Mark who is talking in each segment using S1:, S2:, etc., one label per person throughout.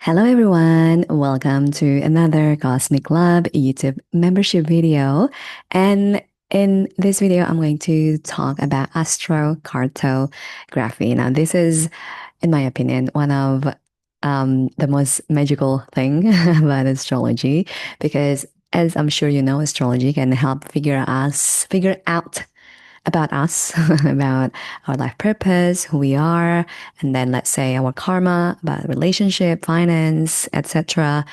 S1: Hello everyone, welcome to another Cosmic Lab YouTube membership video. And in this video, I'm going to talk about astrocartography. Now, this is, in my opinion, one of the most magical thing about astrology, because as I'm sure you know, astrology can help figure out about us, about our life purpose, who we are, and then let's say our karma, about relationship, finance, etc.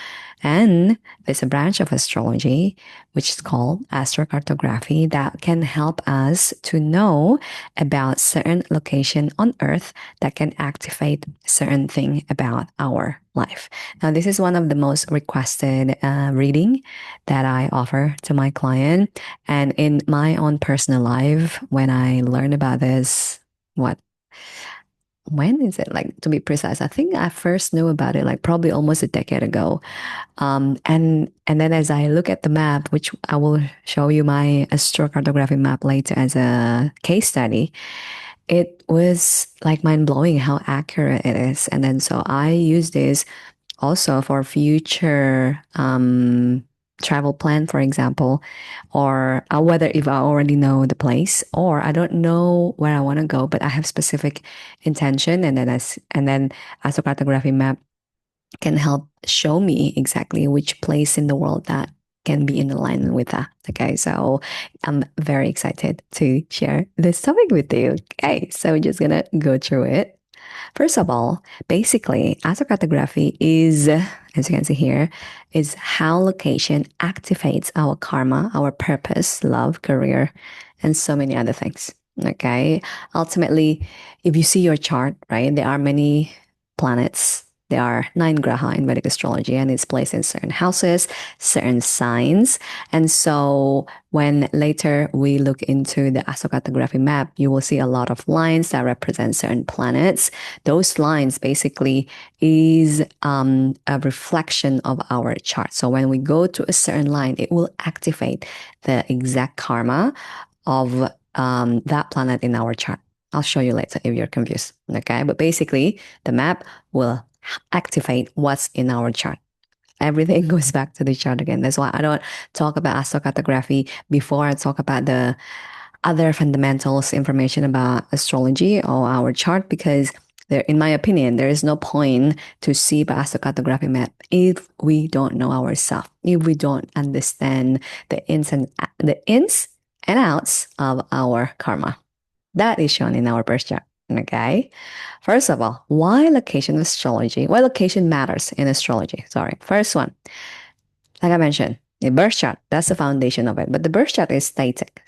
S1: And there's a branch of astrology which is called astrocartography that can help us to know about certain location on Earth that can activate certain thing about our life. Now, this is one of the most requested reading that I offer to my client. And in my own personal life, when I learned about this, what when is it, like, to be precise, I think I first knew about it like probably almost a decade ago. And then as I look at the map, which I will show you my astrocartography map later as a case study, it was like mind blowing how accurate it is. And then so I use this also for future travel plan, for example, or whether if I already know the place or I don't know where I want to go, but I have specific intention, and then astrocartography map can help show me exactly which place in the world that can be in alignment with that. Okay, so I'm very excited to share this topic with you. Okay, so we're just gonna go through it. First of all, basically, astrocartography is, as you can see here, is how location activates our karma, our purpose, love, career, and so many other things. Okay. Ultimately, if you see your chart, right, there are many planets. There are 9 graha in Vedic astrology, and it's placed in certain houses, certain signs. And so when later we look into the astrocartography map, you will see a lot of lines that represent certain planets. Those lines basically is a reflection of our chart. So when we go to a certain line, it will activate the exact karma of that planet in our chart. I'll show you later if you're confused. Okay, but basically, the map will activate what's in our chart. Everything goes back to the chart again. That's why I don't talk about astrocartography before I talk about the other fundamentals information about astrology or our chart, because there, in my opinion, there is no point to see the astrocartography map if we don't know ourselves, if we don't understand the ins and outs of our karma. That is shown in our birth chart. Okay. First of all, why location astrology? Why location matters in astrology? Sorry. First one, like I mentioned, the birth chart, that's the foundation of it. But the birth chart is static.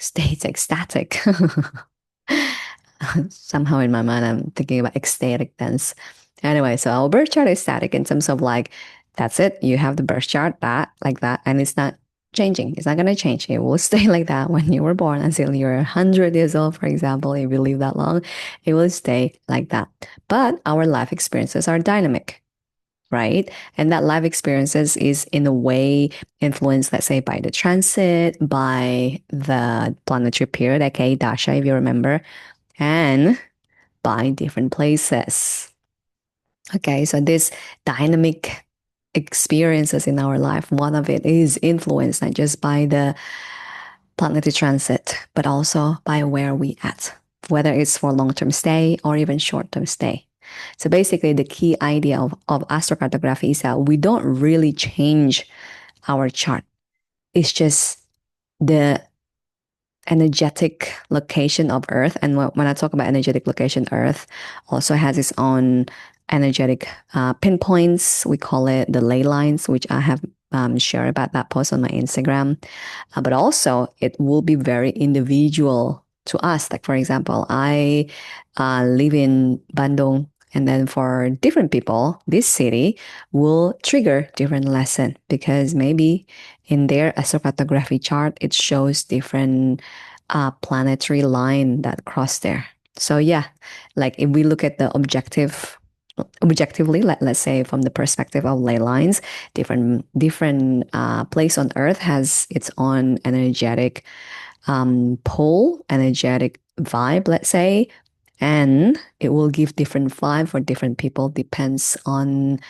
S1: Somehow in my mind, I'm thinking about ecstatic dance. Anyway, so our birth chart is static in terms of like, that's it. You have the birth chart, that, like that, and it's not changing. It's not going to change. It will stay like that when you were born until you're 100 years old, for example. If you live that long, it will stay like that. But our life experiences are dynamic, right? And that life experiences is in a way influenced, let's say, by the transit, by the planetary period, aka Desha, if you remember, and by different places. Okay, so this dynamic experiences in our life, one of it is influenced not just by the planetary transit, but also by where we at, whether it's for long-term stay or even short-term stay. So basically, the key idea of astrocartography is that we don't really change our chart. It's just the energetic location of Earth. And when I talk about energetic location, Earth also has its own energetic pinpoints. We call it the ley lines, which I have shared about that post on my Instagram. But also, it will be very individual to us. Like, for example, I live in Bandung. And then for different people, this city will trigger different lesson because maybe in their astrocartography chart, it shows different planetary line that cross there. So yeah, like if we look at the objectively, let's say from the perspective of ley lines, different place on Earth has its own energetic pole, energetic vibe, let's say, and it will give different vibe for different people, depends on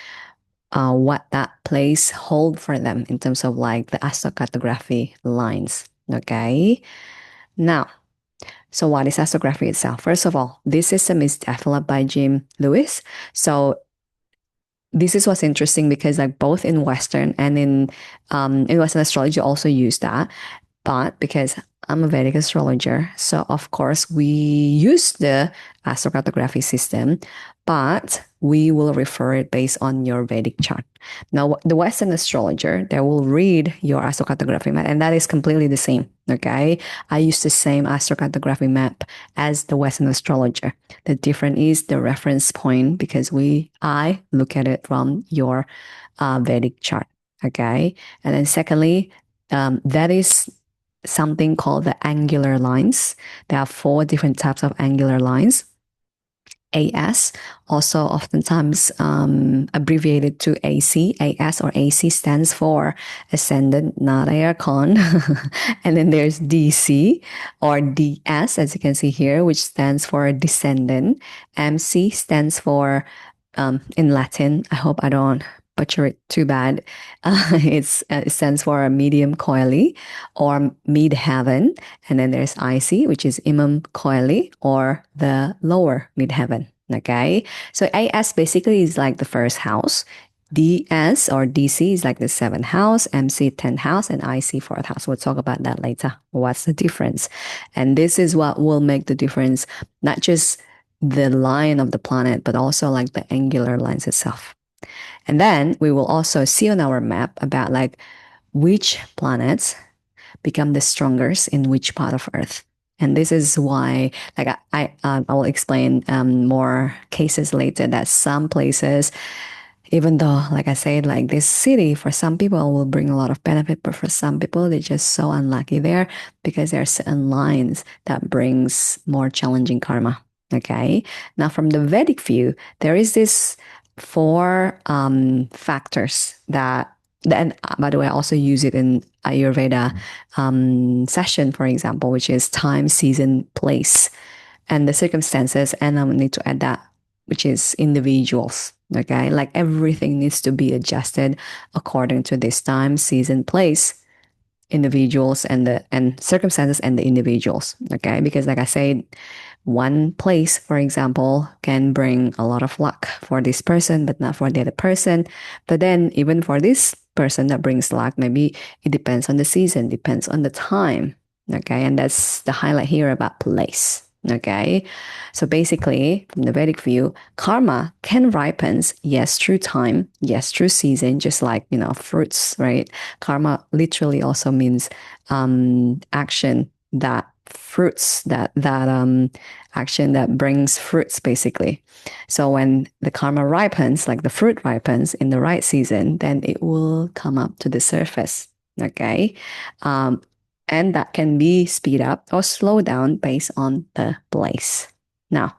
S1: what that place hold for them in terms of like the astrocartography lines. Okay. Now, so what is astrography itself? First of all, this system is developed by Jim Lewis. So this is what's interesting because like both in Western and in Western astrology also use that. But because I'm a Vedic astrologer, so of course we use the astrocartography system, but we will refer it based on your Vedic chart. Now, the Western astrologer, they will read your astrocartography map, and that is completely the same. Okay, I use the same astrocartography map as the Western astrologer. The difference is the reference point because I look at it from your Vedic chart. Okay, and then secondly, that is something called the angular lines. There are 4 different types of angular lines. AS, also oftentimes abbreviated to AC. AS or AC stands for ascendant, not aircon. And then there's DC or DS, as you can see here, which stands for descendant. MC stands for, in Latin, I hope I don't butcher it too bad. It stands for medium coeli or mid-heaven. And then there's IC, which is imam coeli or the lower mid-heaven. Okay. So AS basically is like the first house. DS or DC is like the 7th house, MC 10th house, and IC 4th house. We'll talk about that later. What's the difference? And this is what will make the difference, not just the line of the planet, but also like the angular lines itself. And then we will also see on our map about like which planets become the strongest in which part of Earth. And this is why, like I will explain more cases later that some places, even though, like I said, like this city for some people will bring a lot of benefit, but for some people they're just so unlucky there because there are certain lines that brings more challenging karma. Okay. Now, from the Vedic view, there is this 4 factors that, and by the way, I also use it in Ayurveda session, for example, which is time, season, place, and the circumstances. And I need to add that, which is individuals. Okay, like everything needs to be adjusted according to this time, season, place, individuals, and circumstances and the individuals. Okay, because like I said, one place, for example, can bring a lot of luck for this person, but not for the other person. But then even for this person that brings luck, maybe it depends on the season, depends on the time. Okay. And that's the highlight here about place. Okay. So basically, from the Vedic view, karma can ripen, yes, through time, yes, through season, just like, fruits, right? Karma literally also means action that fruits that action that brings fruits basically. So when the karma ripens, like the fruit ripens in the right season, then it will come up to the surface. Okay. And that can be speed up or slow down based on the place. Now,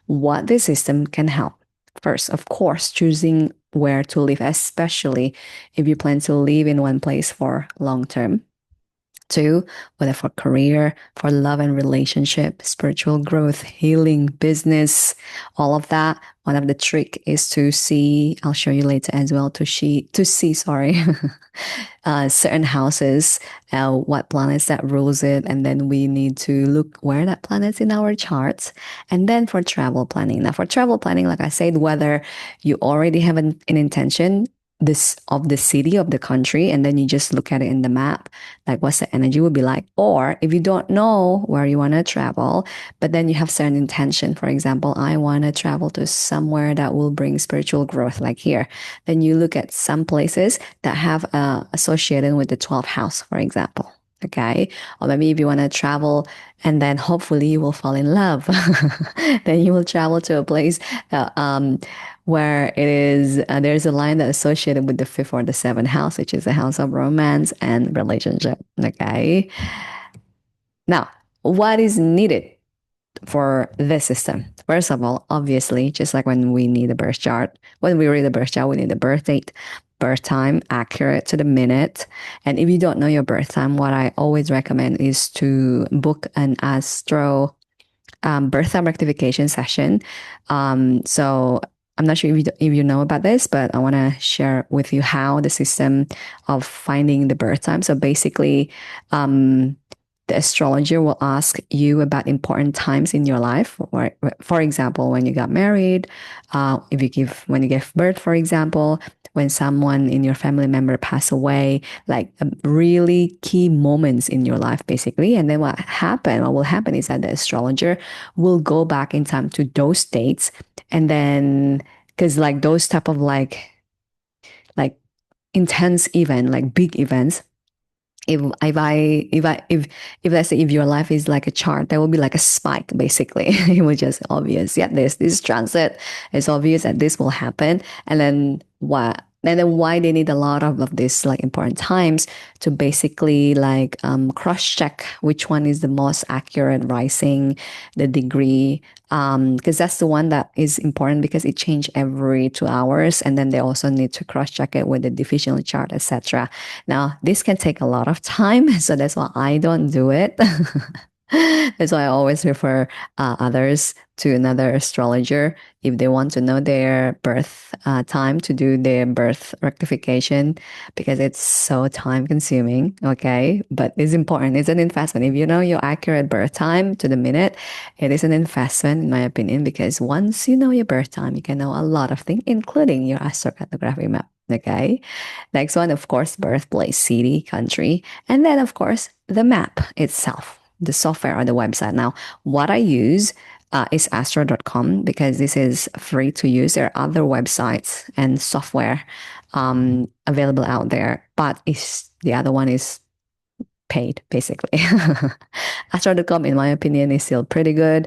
S1: what this system can help. First, of course, choosing where to live, especially if you plan to live in one place for long term. 2, whether for career, for love and relationship, spiritual growth, healing, business, all of that. One of the trick is to see, I'll show you later as well, to see, certain houses, what planets that rules it, and then we need to look where that planet's in our charts. And then for travel planning. Now, for travel planning, like I said, whether you already have an intention of the city of the country, and then you just look at it in the map, like what's the energy would be like. Or if you don't know where you want to travel, but then you have certain intention, for example, I want to travel to somewhere that will bring spiritual growth, like here, then you look at some places that have associated with the 12th house, for example. Okay. Or maybe if you want to travel and then hopefully you will fall in love, then you will travel to a place where it is, there's a line that is associated with the 5th or the 7th house, which is the house of romance and relationship. Okay. Now, what is needed for this system? First of all, obviously, just like when we need a birth chart, when we read a birth chart, we need the birth date, birth time, accurate to the minute. And if you don't know your birth time, what I always recommend is to book an Astro birth time rectification session. So I'm not sure if you know about this, but I want to share with you how the system of finding the birth time. So basically, um, the astrologer will ask you about important times in your life. For example, when you got married, when you give birth, for example, when someone in your family member pass away, like really key moments in your life, basically. And then what will happen is that the astrologer will go back in time to those dates, and then because like those type of like intense event, like big events, if let's say if your life is like a chart, there will be like a spike basically. It will just obvious. Yeah, there's this transit. It's obvious that this will happen. And then why they need a lot of this like important times to basically like cross check which one is the most accurate rising, the degree, because that's the one that is important because it changes every 2 hours, and then they also need to cross check it with the divisional chart, etc. Now, this can take a lot of time, so that's why I don't do it. That's why I always refer others to another astrologer if they want to know their birth time to do their birth rectification, because it's so time consuming. Okay. But it's important. It's an investment. If you know your accurate birth time to the minute, it is an investment, in my opinion, because once you know your birth time, you can know a lot of things, including your astrocartography map. Okay. Next one, of course, birthplace, city, country. And then, of course, the map itself, the software or the website. Now, what I use is astro.com because this is free to use. There are other websites and software available out there, but the other one is paid, basically. Astro.com, in my opinion, is still pretty good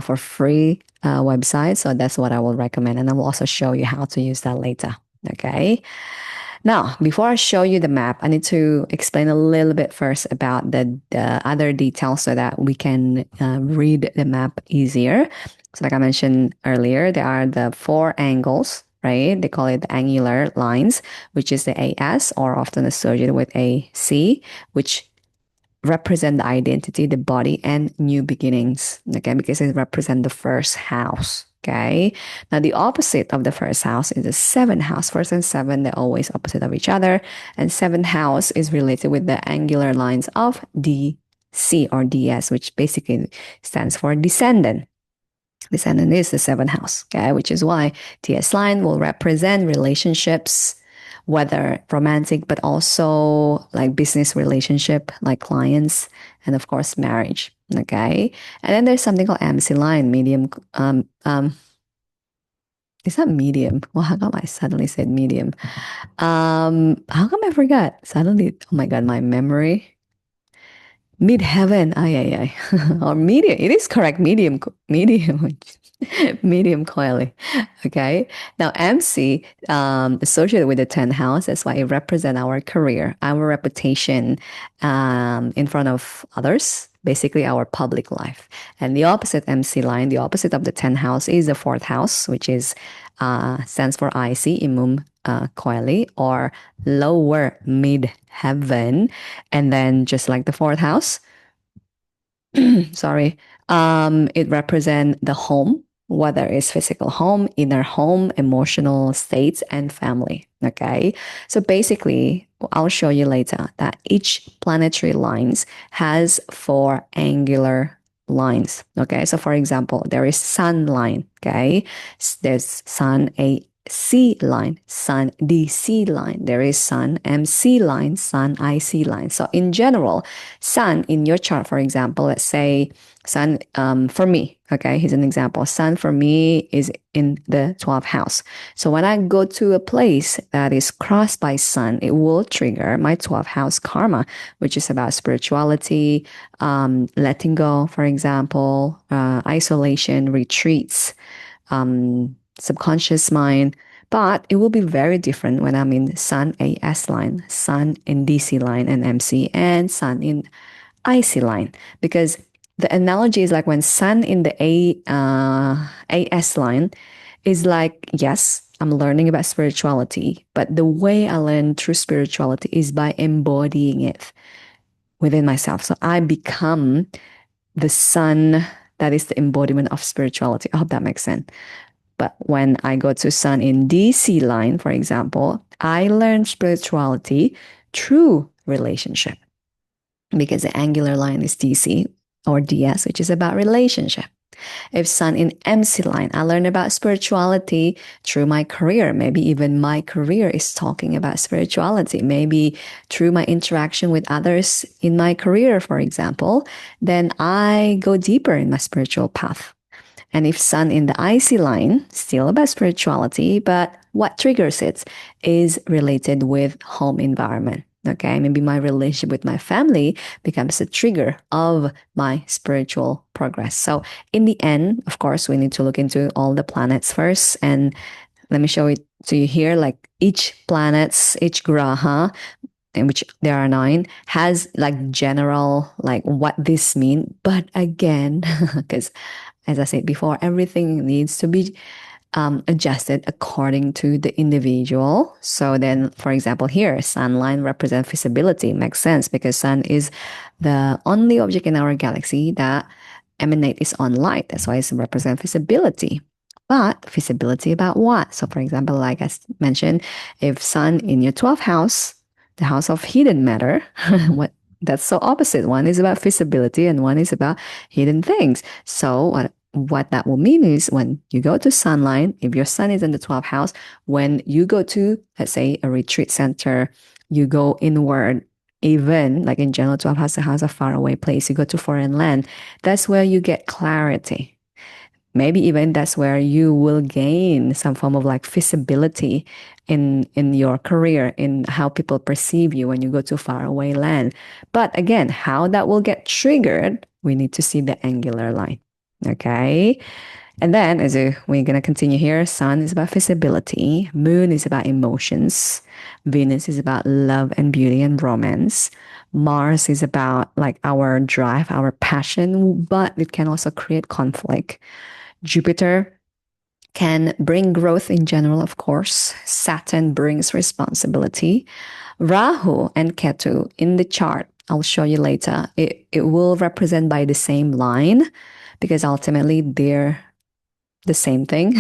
S1: for free website. So that's what I will recommend. And I will also show you how to use that later. Okay. Now, before I show you the map, I need to explain a little bit first about the other details so that we can read the map easier. So like I mentioned earlier, there are the 4 angles, right? They call it the angular lines, which is the AS, or often associated with AC, which represent the identity, the body, and new beginnings. Okay, because it represent the first house. Okay. Now the opposite of the first house is the seventh house. First and seven, they're always opposite of each other. And seventh house is related with the angular lines of DC or DS, which basically stands for descendant. Descendant is the seventh house, okay, which is why TS line will represent relationships, whether romantic, but also like business relationship, like clients, and of course, marriage, okay? And then there's something called MC line, medium. Is that medium? Well, how come I suddenly said medium? How come I forgot? Suddenly, oh my God, my memory. Mid heaven, ay, or medium. It is correct, medium, medium coily. Okay. Now, MC, associated with the 10th house, that's why it represents our career, our reputation, in front of others, basically our public life. And the opposite MC line, the opposite of the 10th house, is the 4th house, which is stands for IC, imum coeli, or lower mid heaven. And then just like the 4th house, sorry, it represents the home, whether it's physical home, inner home, emotional states, and family. Okay. So basically, I'll show you later that each planetary lines has 4 angular lines. Okay. So for example, there is sun line. Okay. There's sun AC line, sun DC line. There is sun MC line, sun IC line. So in general, sun in your chart, for example, let's say sun for me, okay, here's an example. Sun for me is in the 12th house. So when I go to a place that is crossed by sun, it will trigger my 12th house karma, which is about spirituality, letting go, for example, isolation, retreats, subconscious mind. But it will be very different when I'm in Sun AS line, Sun in DC line and MC, and Sun in IC line. Because the analogy is like when Sun in the AS line is like, yes, I'm learning about spirituality, but the way I learn through spirituality is by embodying it within myself. So I become the sun that is the embodiment of spirituality. I hope that makes sense. But when I go to sun in DC line, for example, I learn spirituality through relationship because the angular line is DC or DS, which is about relationship. If sun in MC line, I learn about spirituality through my career. Maybe even my career is talking about spirituality. Maybe through my interaction with others in my career, for example, then I go deeper in my spiritual path. And if sun in the IC line, still about spirituality, but what triggers it is related with home environment. Okay, maybe my relationship with my family becomes a trigger of my spiritual progress. So, in the end, of course, we need to look into all the planets first. And let me show it to you here. Like each planets, each graha, in which there are 9, has like general, like what this mean. But again, because as I said before, everything needs to be adjusted according to the individual. So then, for example, here, sun line represents visibility. Makes sense because sun is the only object in our galaxy that emanates its own light. That's why it represents visibility. But visibility about what? So, for example, like I mentioned, if sun in your 12th house, the house of hidden matter, what that's so opposite. One is about visibility and one is about hidden things. So what that will mean is when you go to sunlight, if your sun is in the 12th house, when you go to, let's say, a retreat center, you go inward, even like in general, 12 house, the house of faraway place, you go to foreign land, that's where you get clarity. Maybe even that's where you will gain some form of like visibility in your career, in how people perceive you when you go to faraway land. But again, how that will get triggered, we need to see the angular line. Okay. And then we're going to continue here, sun is about visibility, moon is about emotions, Venus is about love and beauty and romance, Mars is about like our drive, our passion, but it can also create conflict. Jupiter can bring growth in general, of course. Saturn brings responsibility. Rahu and Ketu in the chart, I'll show you later, it will represent by the same line because ultimately they're the same thing,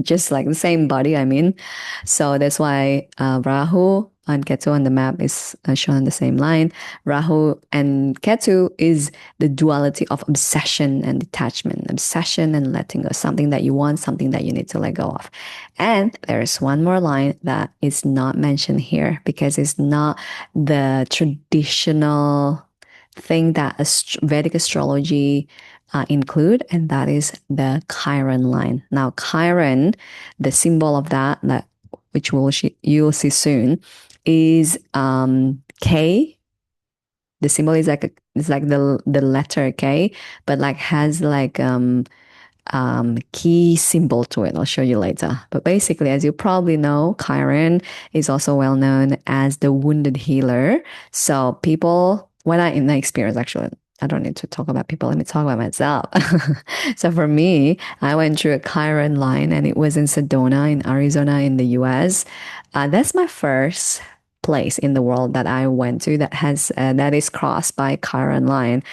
S1: just like the same body, I mean. So that's why Rahu and Ketu on the map is shown on the same line. Rahu and Ketu is the duality of obsession and detachment, obsession and letting go, something that you want, something that you need to let go of. And there's one more line that is not mentioned here because it's not the traditional thing that Vedic astrology include, and that is the Chiron line. Now, Chiron, the symbol of that which you'll see soon, is K. The symbol is it's like the letter K, but like has like key symbol to it. I'll show you later. But basically, as you probably know, Chiron is also well known as the wounded healer. So people, when in my experience, actually, I don't need to talk about people. Let me talk about myself. So for me, I went through a Chiron line and it was in Sedona in Arizona in the US. That's my first place in the world that I went to that is crossed by Chiron line.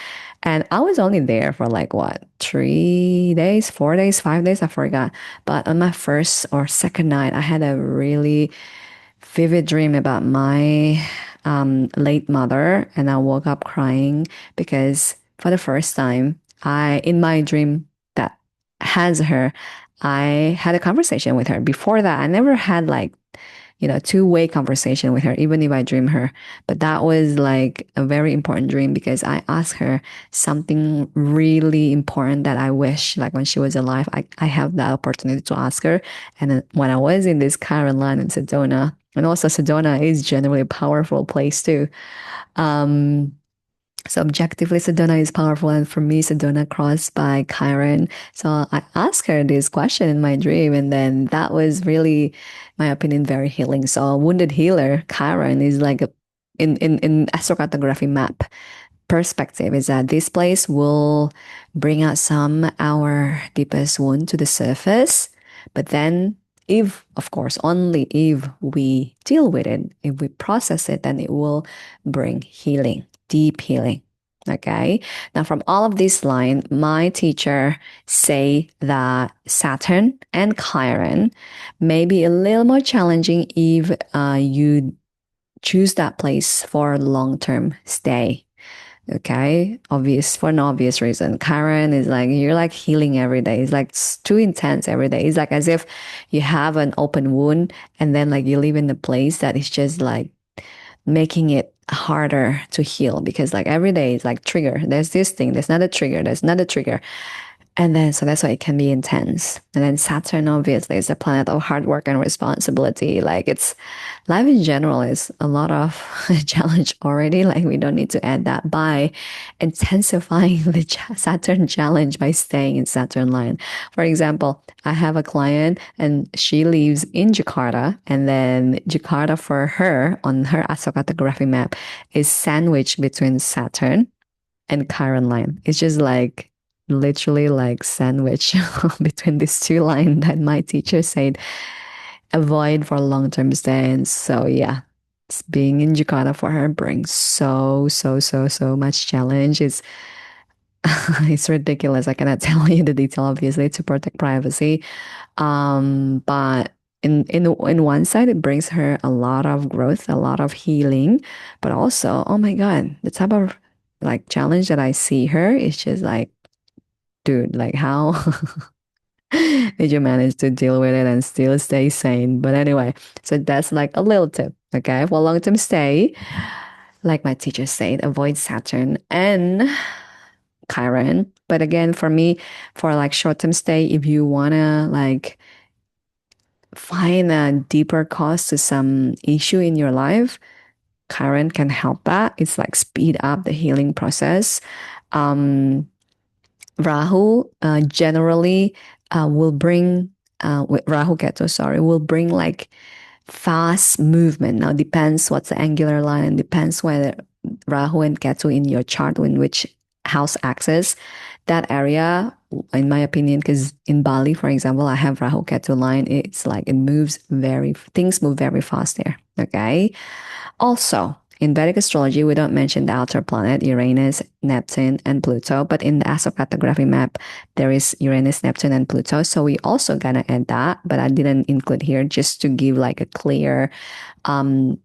S1: And I was only there for like what, 3 days, 4 days, 5 days, I forgot. But on my first or second night, I had a really vivid dream about my late mother, and I woke up crying because for the first time, in my dream that has her, I had a conversation with her. Before that, I never had like two-way conversation with her, even if I dream her. But that was like a very important dream because I asked her something really important that I wish, like when she was alive, I have that opportunity to ask her. And when I was in this Chiron line in Sedona, and also Sedona is generally a powerful place too. Um, so objectively, Sedona is powerful, and for me, Sedona crossed by Chiron. So I asked her this question in my dream, and then that was really, my opinion, very healing. So wounded healer, Chiron is like in astrocartography map perspective is that this place will bring out some our deepest wound to the surface, but then if, of course, only if we deal with it, if we process it, then it will bring healing, deep healing. Okay. Now, from all of this line, my teacher say that Saturn and Chiron may be a little more challenging if you choose that place for long-term stay. Okay, obvious for an obvious reason. Chiron is like you're like healing every day. It's like it's too intense every day. It's like as if you have an open wound and then like you live in a place that is just like making it harder to heal because like every day is like trigger. There's this thing, there's another trigger, there's another trigger. And then, so that's why it can be intense. And then Saturn, obviously, is a planet of hard work and responsibility. Like it's life in general is a lot of challenge already. Like we don't need to add that by intensifying the Saturn challenge by staying in Saturn line. For example, I have a client and she lives in Jakarta, and then Jakarta for her on her Astrocartography map is sandwiched between Saturn and Chiron line. It's just like literally like sandwich between these two lines that my teacher said avoid for long-term stay. And so yeah, being in Jakarta for her brings so much challenge. It's it's ridiculous. I cannot tell you the detail, obviously, to protect privacy. But in one side, it brings her a lot of growth, a lot of healing, but also, oh my God, the type of like challenge that I see her is just like, dude, like how did you manage to deal with it and still stay sane? But anyway, so that's like a little tip, okay? For long-term stay, like my teacher said, avoid Saturn and Chiron. But again, for me, for like short-term stay, if you wanna like find a deeper cause to some issue in your life, Chiron can help that. It's like speed up the healing process. Rahu generally will bring Rahu Ketu, sorry, will bring like fast movement. Now depends what's the angular line and depends whether Rahu and Ketu in your chart in which house axis. That area, in my opinion, because in Bali, for example, I have Rahu Ketu line. It's like it moves things move very fast there. Okay. Also, in Vedic astrology, we don't mention the outer planet, Uranus, Neptune, and Pluto, but in the astrocartography map, there is Uranus, Neptune, and Pluto. So we also gonna add that, but I didn't include here just to give like a clear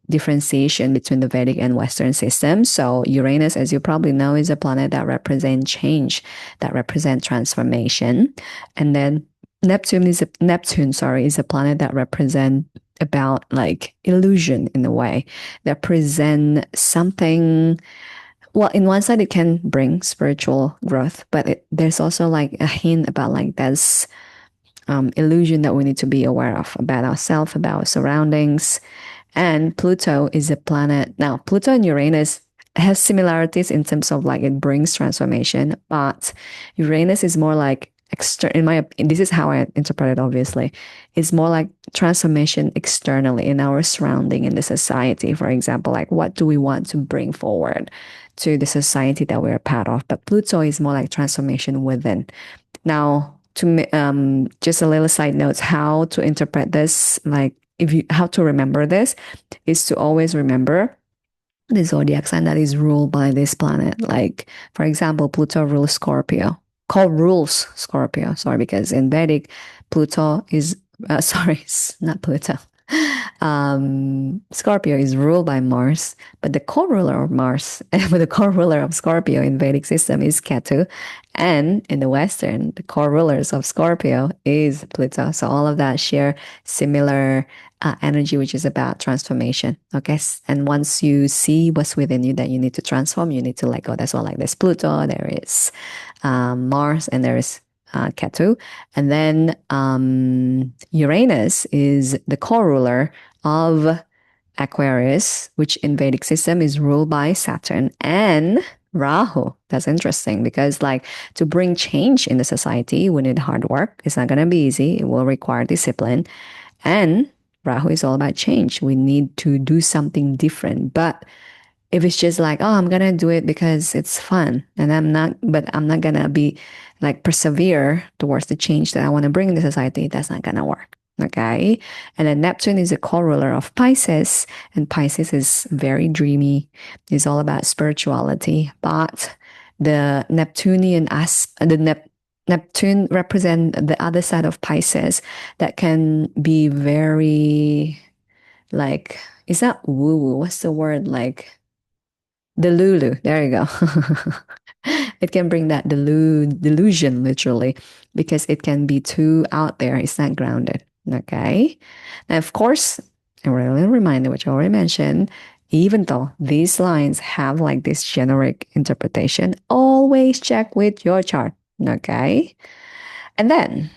S1: differentiation between the Vedic and Western systems. So Uranus, as you probably know, is a planet that represents change, that represents transformation, and then Neptune is a planet that represents about like illusion in a way that present something. Well, in one side it can bring spiritual growth, but there's also like a hint about like this illusion that we need to be aware of about ourselves, about our surroundings. And Pluto is a planet. Now Pluto and Uranus have similarities in terms of like it brings transformation, but Uranus is more like in my this is how I interpret it, obviously. It's more like transformation externally in our surrounding in the society. For example, like what do we want to bring forward to the society that we're a part of? But Pluto is more like transformation within. Now, to just a little side notes, how to interpret this, like if you how to remember this, is to always remember the zodiac sign that is ruled by this planet. Like, for example, Pluto rules Scorpio. Rules Scorpio, sorry, because in Vedic, Pluto is, sorry, not Pluto. Scorpio is ruled by Mars, but the co-ruler of Mars, but the co-ruler of Scorpio in Vedic system is Ketu, and in the Western, the co-rulers of Scorpio is Pluto. So all of that share similar energy, which is about transformation. Okay, and once you see what's within you that you need to transform, you need to let go. That's why, like, there's Pluto, there is Mars, and there is Ketu. And then Uranus is the co-ruler of Aquarius, which in Vedic system is ruled by Saturn and Rahu. That's interesting because like to bring change in the society, we need hard work. It's not going to be easy. It will require discipline. And Rahu is all about change. We need to do something different. But if it's just like, oh, I'm gonna do it because it's fun, and I'm not gonna be like persevere towards the change that I want to bring in the society, that's not gonna work. Okay. And then Neptune is a co-ruler of Pisces, and Pisces is very dreamy. It's all about spirituality. But the Neptunian Neptune represent the other side of Pisces that can be very like, is that woo woo? What's the word? Like the Lulu. There you go. It can bring that delusion literally because it can be too out there. It's not grounded. Okay. Now, of course, a really reminder, which I already mentioned, even though these lines have like this generic interpretation, always check with your chart. Okay. And then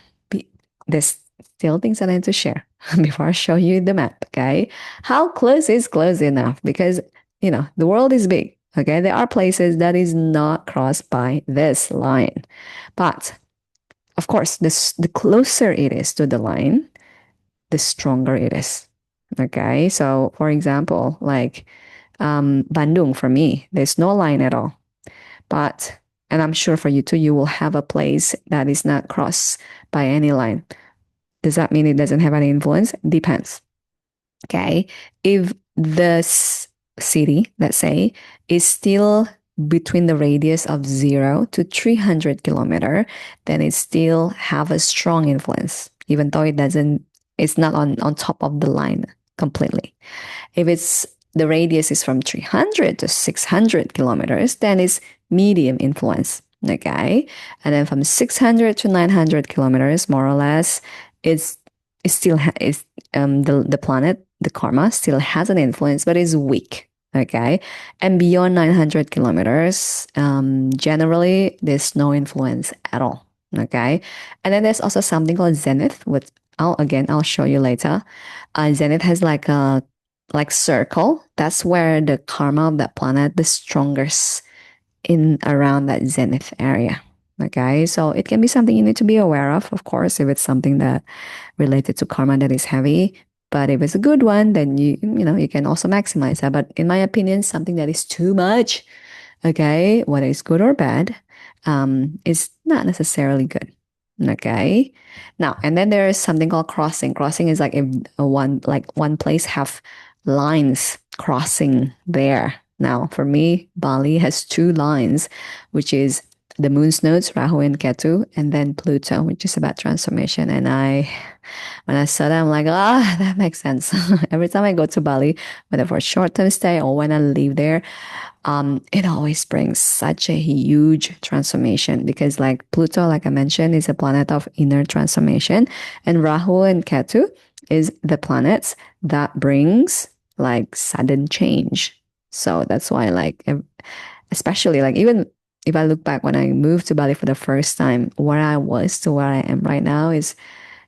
S1: there's still things I need to share before I show you the map. Okay. How close is close enough? Because, the world is big. Okay. There are places that is not crossed by this line. But of course, the closer it is to the line, the stronger it is. Okay. So, for example, like Bandung for me, there's no line at all. But, and I'm sure for you too, you will have a place that is not crossed by any line. Does that mean it doesn't have any influence? Depends. Okay. If the city, let's say, is still between the radius of 0 to 300 kilometer, then it still have a strong influence, even though it's not on top of the line completely. If the radius is from 300 to 600 kilometers, then it's medium influence. Okay. And then from 600 to 900 kilometers, more or less, it still is the planet, the karma still has an influence, but is weak. Okay. And beyond 900 kilometers, generally there's no influence at all. Okay. And then there's also something called zenith, which I'll show you later. Zenith has like a circle. That's where the karma of that planet the strongest in around that zenith area. Okay, so it can be something you need to be aware of course, if it's something that related to karma that is heavy. But if it's a good one, then you can also maximize that. But in my opinion, something that is too much, okay, whether it's good or bad, is not necessarily good. Okay. Now, and then there is something called crossing. Crossing is like if one place have lines crossing there. Now, for me, Bali has two lines, which is the moon's nodes, Rahu and Ketu, and then Pluto, which is about transformation. And when I saw that, I'm like, that makes sense. Every time I go to Bali, whether for a short-term stay or when I leave there, it always brings such a huge transformation because like Pluto, like I mentioned, is a planet of inner transformation, and Rahu and Ketu is the planets that brings like sudden change. So that's why like, especially like even if I look back when I moved to Bali for the first time, where I was to where I am right now is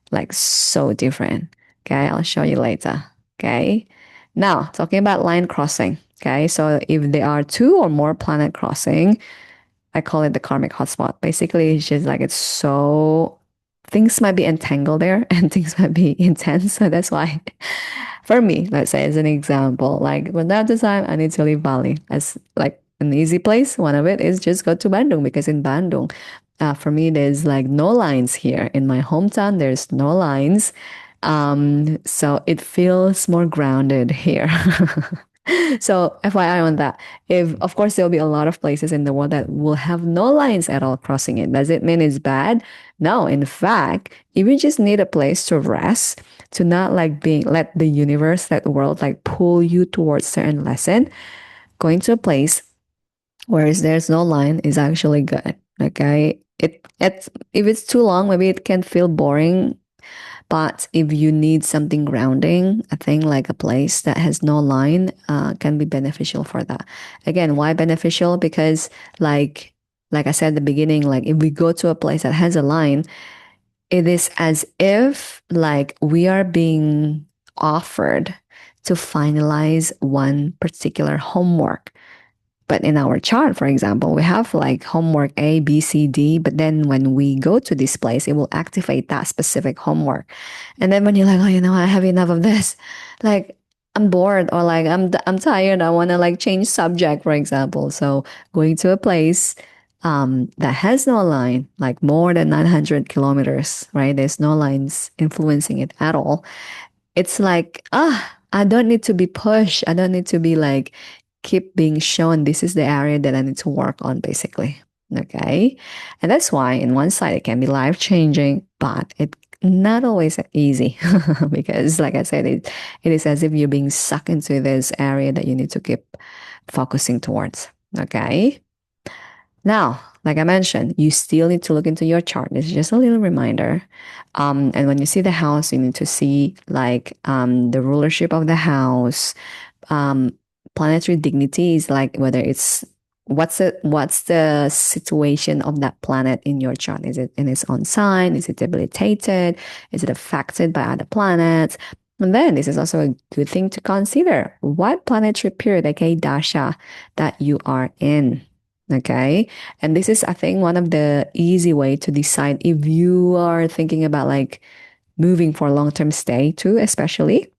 S1: like so different. Okay, I'll show you later. Okay, now talking about line crossing. Okay, so if there are two or more planet crossing, I call it the karmic hotspot. Basically, it's just like it's so things might be entangled there and things might be intense. So that's why, for me, let's say as an example, like when that time I need to leave Bali as like an easy place. One of it is just go to Bandung because in Bandung, for me, there's like no lines here. In my hometown, there's no lines. So it feels more grounded here. So FYI on that. If of course there'll be a lot of places in the world that will have no lines at all crossing it. Does it mean it's bad? No, in fact, if you just need a place to rest, to not like let the universe, let the world like pull you towards certain lesson, going to a place where there's no line is actually good. Okay. If it's too long, maybe it can feel boring. But if you need something grounding, I think like a place that has no line can be beneficial for that. Again, why beneficial? Because like I said at the beginning, like if we go to a place that has a line, it is as if like we are being offered to finalize one particular homework. But in our chart, for example, we have like homework A, B, C, D. But then when we go to this place, it will activate that specific homework. And then when you're like, I have enough of this, like I'm bored or like I'm tired. I want to like change subject, for example. So going to a place that has no line, like more than 900 kilometers, right? There's no lines influencing it at all. It's like, I don't need to be pushed. I don't need to be like, keep being shown this is the area that I need to work on, basically. Okay. And that's why in one side it can be life changing, but it not always easy because like I said, it is as if you're being sucked into this area that you need to keep focusing towards. Okay. Now, like I mentioned, you still need to look into your chart. This is just a little reminder. And when you see the house, you need to see like the rulership of the house, um, planetary dignity is like whether it's what's the situation of that planet in your chart? Is it in its own sign? Is it debilitated? Is it affected by other planets? And then this is also a good thing to consider. What planetary period, aka Dasha, that you are in. Okay. And this is, I think, one of the easy way to decide if you are thinking about like moving for long-term stay too, especially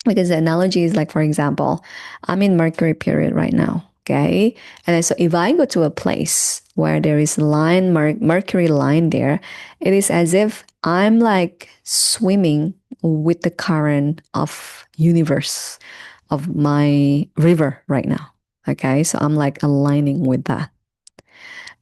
S1: because the analogy is like, for example, I'm in Mercury period right now. Okay. And then, so if I go to a place where there is line, Mercury line there, it is as if I'm like swimming with the current of universe of my river right now. Okay. So I'm like aligning with that.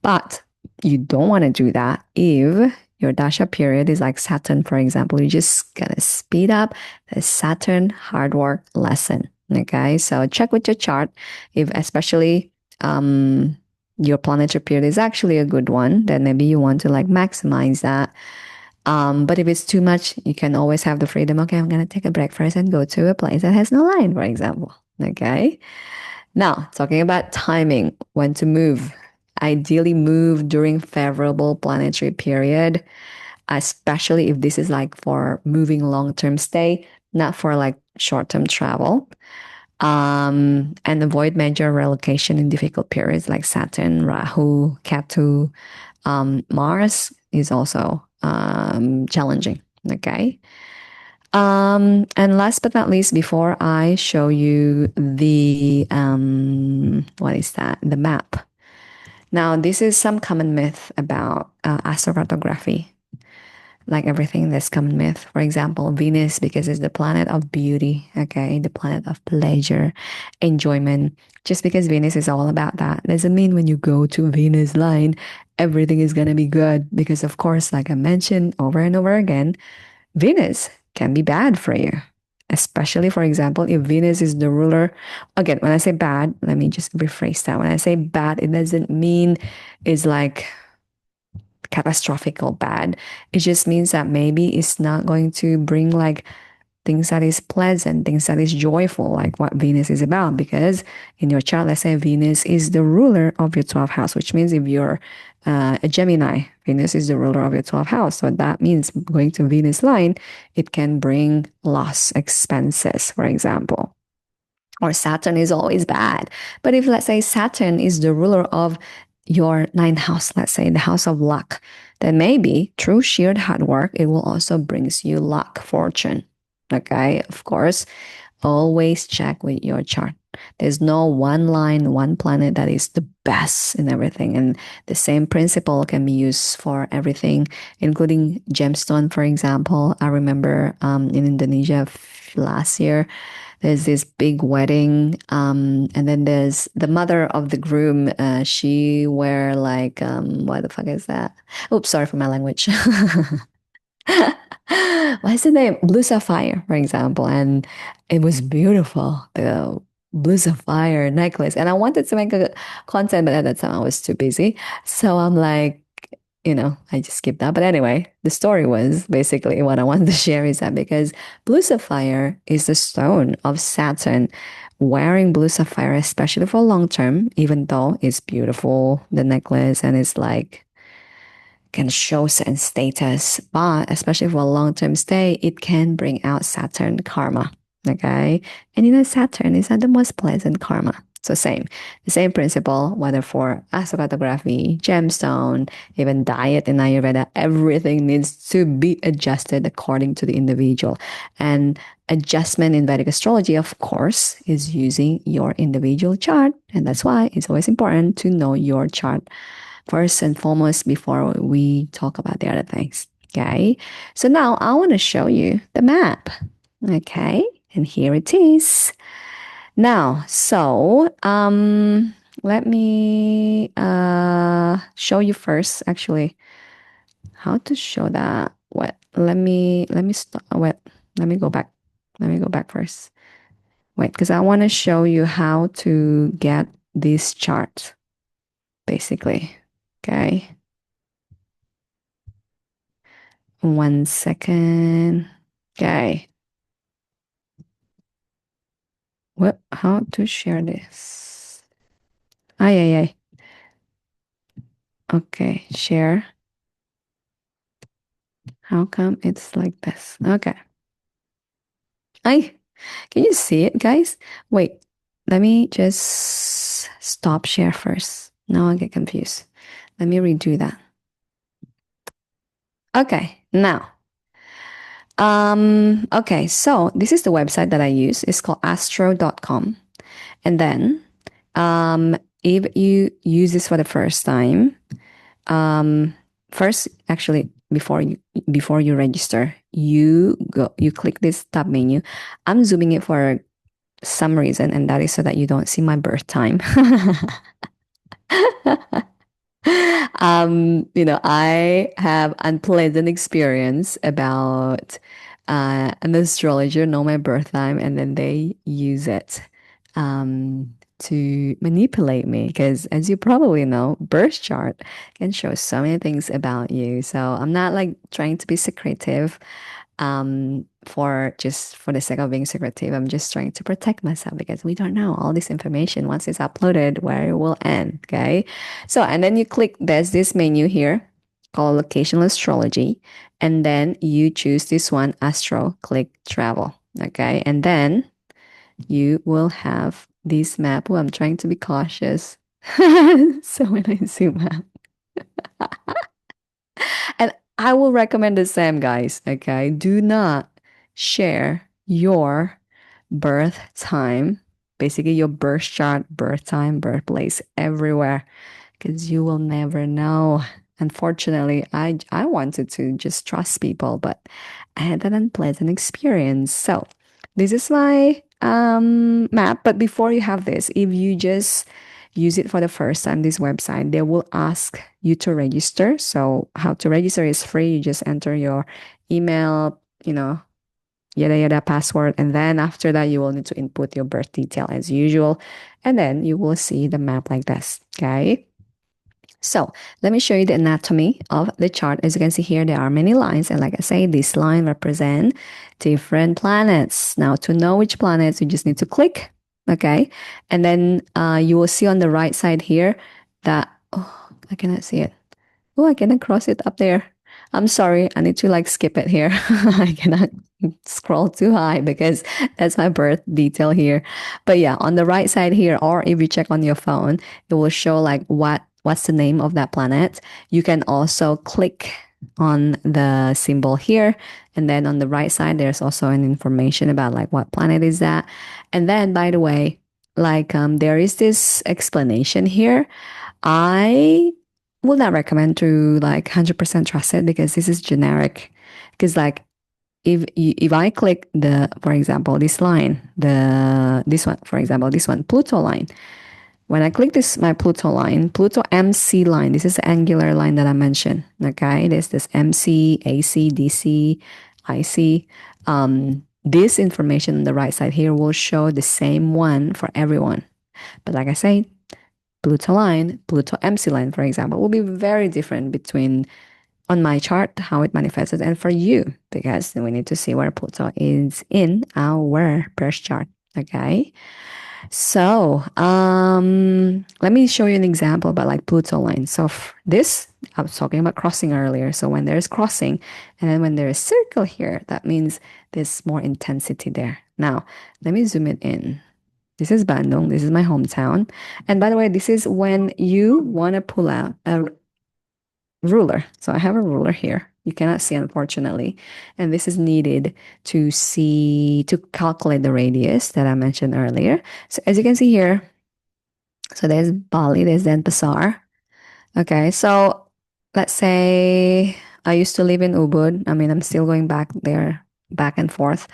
S1: But you don't want to do that if your Dasha period is like Saturn, for example. You just gotta speed up the Saturn hard work lesson. Okay, so check with your chart if, especially, your planetary period is actually a good one. Then maybe you want to like maximize that. But if it's too much, you can always have the freedom. Okay, I'm gonna take a break first and go to a place that has no line, for example. Okay. Now, talking about timing, when to move. Ideally move during favorable planetary period, especially if this is like for moving long-term stay, not for like short-term travel. And avoid major relocation in difficult periods like Saturn, Rahu, Ketu, Mars is also challenging. Okay. And last but not least, before I show you the what is that? The map. Now, this is some common myth about astrocartography. Like everything, there's common myth. For example, Venus, because it's the planet of beauty, okay, the planet of pleasure, enjoyment. Just because Venus is all about that doesn't mean when you go to Venus line, everything is gonna be good. Because of course, like I mentioned over and over again, Venus can be bad for you. Especially, for example, if Venus is the ruler. Again, when I say bad, let me just rephrase that. When I say bad, it doesn't mean it's like catastrophic or bad. It just means that maybe it's not going to bring like things that is pleasant, things that is joyful, like what Venus is about. Because in your chart, let's say Venus is the ruler of your 12th house, which means if you're a Gemini, Venus is the ruler of your 12th house. So that means going to Venus line, it can bring loss, expenses, for example. Or Saturn is always bad. But if, let's say, Saturn is the ruler of your ninth house, let's say the house of luck, then maybe through sheer hard work, it will also brings you luck, fortune. Okay, of course, always check with your chart. There's no one line, one planet that is the best in everything. And the same principle can be used for everything, including gemstone, for example. I remember in Indonesia last year, there's this big wedding, and then there's the mother of the groom. She wear like what the fuck is that? Oops, sorry for my language. What is the name? Blue sapphire, for example, and it was beautiful. The blue sapphire necklace, and I wanted to make a content, but at that time I was too busy. So I'm like, I just skipped that. But anyway, the story was basically what I wanted to share is that because blue sapphire is the stone of Saturn, wearing blue sapphire, especially for long term, even though it's beautiful, the necklace, and it's like can show certain status, but especially for a long-term stay, it can bring out Saturn karma. Okay. And Saturn is not the most pleasant karma. So the same principle, whether for astrocartography, gemstone, even diet in Ayurveda, everything needs to be adjusted according to the individual. And adjustment in Vedic astrology, of course, is using your individual chart. And that's why it's always important to know your chart first and foremost before we talk about the other things. Okay. So now I want to show you the map. Okay. And here it is. Now, so let me show you first actually how to show that. What? Let me stop. Wait, let me go back. Let me go back first. Wait, because I want to show you how to get this chart basically. Okay. 1 second. Okay. What? How to share this? Ay, ay, ay. Okay, share. How come it's like this? Okay. Ay, can you see it, guys? Wait, let me just stop share first. Now I get confused. Let me redo that. Okay, now. Okay, so this is the website that I use. It's called astro.com. And then if you use this for the first time, first actually before you register, you click this tab menu. I'm zooming it for some reason, and that is so that you don't see my birth time. I have unpleasant experience about an astrologer know my birth time, and then they use it to manipulate me. Because as you probably know, birth chart can show so many things about you. So I'm not like trying to be secretive for the sake of being secretive. I'm just trying to protect myself because we don't know all this information once it's uploaded where it will end. Okay. So, and then you click, there's this menu here called locational astrology. And then you choose this one, Astro, click travel. Okay. And then you will have this map. Oh, I'm trying to be cautious. So when I zoom out, and I will recommend the same, guys. Okay. Do not share your birth time, basically your birth chart, birth time, birthplace everywhere because you will never know. Unfortunately, I wanted to just trust people, but I had an unpleasant experience. So this is my map. But before you have this, if you just use it for the first time, this website, they will ask you to register. So how to register is free. You just enter your email, yada yada password, and then after that you will need to input your birth detail as usual, and then you will see the map like this. Okay. So let me show you the anatomy of the chart. As you can see here, there are many lines. And like I say, this line represent different planets. Now to know which planets, you just need to click. Okay. And then you will see on the right side here that, oh, I cannot see it. Oh, I cannot cross it up there. I'm sorry. I need to like skip it here. I cannot scroll too high because that's my birth detail here. But yeah, on the right side here, or if you check on your phone, it will show like what's the name of that planet. You can also click on the symbol here. And then on the right side, there's also an information about like what planet is that. And then by the way, like there is this explanation here. I would not recommend to like 100% trust it because this is generic. Because like if I click for example, this line, this one, for example, this one, Pluto line. When I click this, my Pluto line, Pluto MC line, this is the angular line that I mentioned. Okay, there's this MC, AC, DC, IC. This information on the right side here will show the same one for everyone. But like I say, Pluto line, Pluto MC line, for example, will be very different between on my chart, how it manifested, and for you, because we need to see where Pluto is in our birth chart. Okay. So, let me show you an example about like Pluto line. So this, I was talking about crossing earlier. So when there's crossing and then when there's circle here, that means there's more intensity there. Now, let me zoom it in. This is Bandung. This is my hometown. And by the way, this is when you want to pull out a ruler. So I have a ruler here. You cannot see, unfortunately. And this is needed to calculate the radius that I mentioned earlier. So as you can see here, so there's Bali, there's Denpasar. Okay, so let's say I used to live in Ubud. I mean, I'm still going back there, back and forth.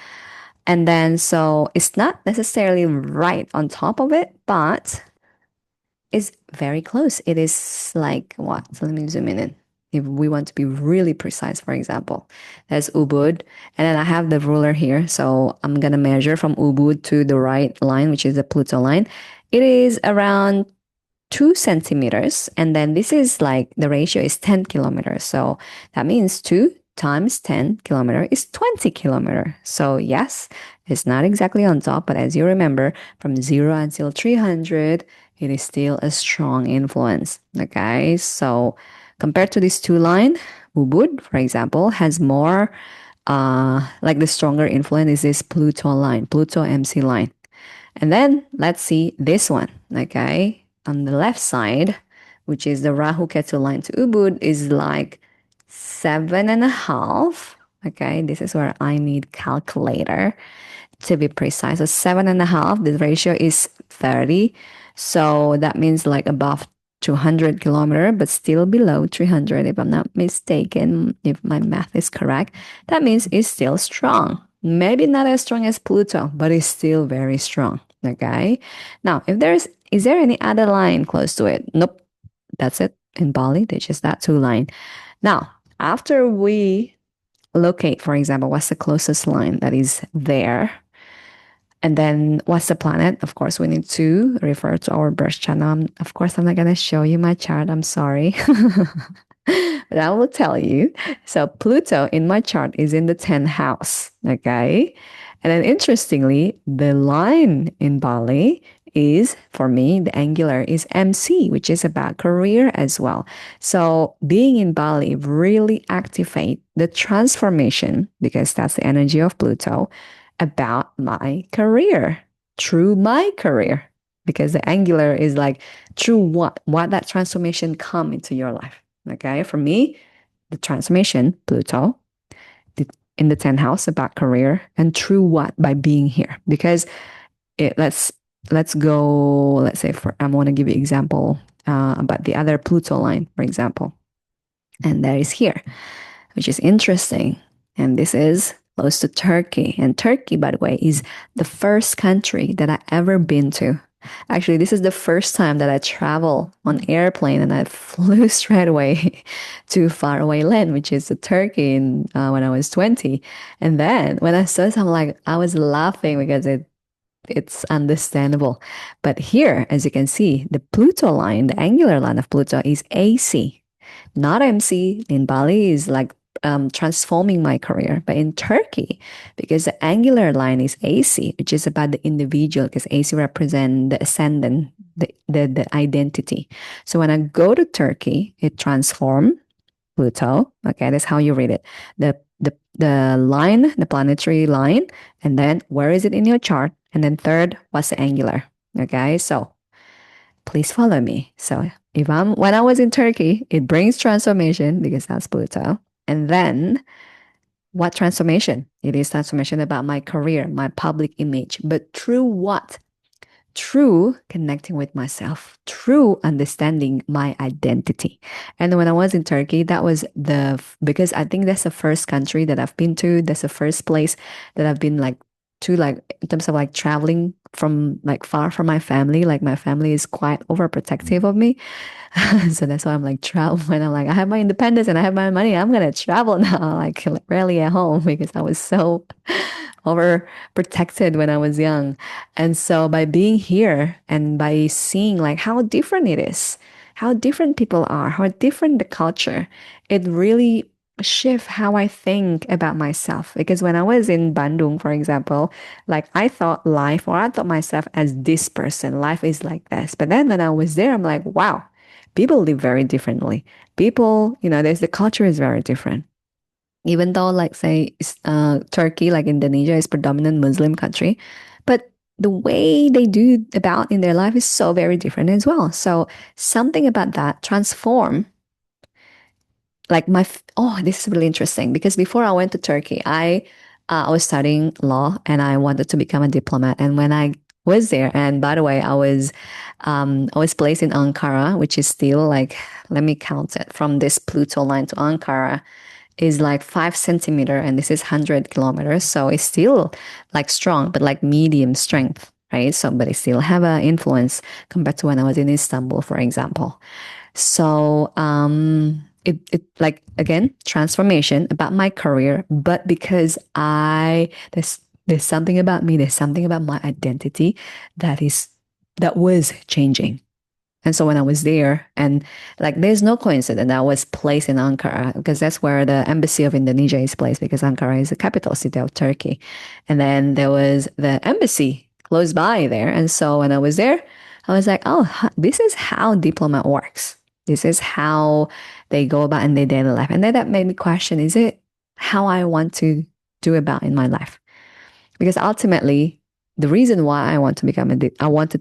S1: And then, so it's not necessarily right on top of it, but is very close. It is like what? So let me zoom in. If we want to be really precise, for example, there's Ubud, and then I have the ruler here. So I'm gonna measure from Ubud to the right line, which is the Pluto line. It is around 2 centimeters. And then this is like the ratio is 10 kilometers. So that means 2 times 10 kilometer is 20 kilometer. So yes, it's not exactly on top, but as you remember, from 0 until 300, it is still a strong influence. Okay, so compared to these two lines, Ubud, for example, has more, like the stronger influence is this Pluto line, Pluto MC line. And then let's see this one, okay? On the left side, which is the Rahu Ketu line to Ubud, is like 7.5. Okay, this is where I need calculator to be precise. So 7.5, the ratio is 30. So that means like above 200 kilometer, but still below 300, if I'm not mistaken, if my math is correct. That means it's still strong. Maybe not as strong as Pluto, but it's still very strong. Okay. Now, is there any other line close to it? Nope. That's it. In Bali, there's just that two line. Now, after we locate, for example, what's the closest line that is there? And then what's the planet? Of course, we need to refer to our birth channel. Of course, I'm not going to show you my chart. I'm sorry. But I will tell you. So Pluto in my chart is in the 10th house. Okay. And then interestingly, the line in Bali is, for me, the angular is MC, which is about career as well. So being in Bali really activate the transformation, because that's the energy of Pluto, about my career, through my career. Because the angular is like through what that transformation come into your life. Okay, for me, the transformation, Pluto, in the 10th house about career, and through what? By being here. Because let's go, let's say I want to give you example about the other Pluto line, for example. And that is here, which is interesting. And this is close to Turkey. And Turkey, by the way, is the first country that I ever been to. Actually, this is the first time that I travel on airplane, and I flew straight away to faraway land, which is Turkey when I was 20. And then when I saw this, I'm like, I was laughing because it's understandable. But here, as you can see, the Pluto line, the angular line of Pluto is AC, not MC. In Bali is like transforming my career. But in Turkey, because the angular line is AC, which is about the individual, because AC represents the ascendant, the identity. So when I go to Turkey, it transforms Pluto. Okay, that's how you read it. The line, the planetary line, and then where is it in your chart? And then third, what's the angular? Okay, so please follow me. So when I was in Turkey, it brings transformation because that's Pluto. And then what transformation? It is transformation about my career, my public image, but through what? Through connecting with myself, through understanding my identity. And when I was in Turkey, that was because I think that's the first country that I've been to. That's the first place that I've been like to, like in terms of like traveling from like far from my family. Like my family is quite overprotective of me. So that's why I'm like travel when I'm like, I have my independence and I have my money. I'm gonna travel now, like rarely at home because I was so overprotected when I was young. And so by being here and by seeing like how different it is, how different people are, how different the culture, it really shift how I think about myself. Because when I was in Bandung, for example, like I thought myself as this person. Life is like this. But then when I was there, I'm like, wow, people live very differently. People, there's the culture is very different. Even though, like, say, Turkey, like Indonesia, is predominant Muslim country, but the way they do about in their life is so very different as well. So something about that transform. Like this is really interesting because before I went to Turkey, I was studying law and I wanted to become a diplomat. And when I was there, and by the way, I was placed in Ankara, which is still like, let me count it, from this Pluto line to Ankara is like 5 centimeter, and this is 100 kilometers. So it's still like strong, but like medium strength. right? So, but I still have an influence compared to when I was in Istanbul, for example. So, it like again, transformation about my career, but because there's something about me, there's something about my identity that was changing. And so when I was there, and like there's no coincidence, I was placed in Ankara because that's where the embassy of Indonesia is placed because Ankara is the capital city of Turkey. And then there was the embassy close by there. And so when I was there, I was like, oh, this is how diplomat works. This is how they go about in their daily life. And then that made me question, is it how I want to do about in my life? Because ultimately, the reason why I wanted to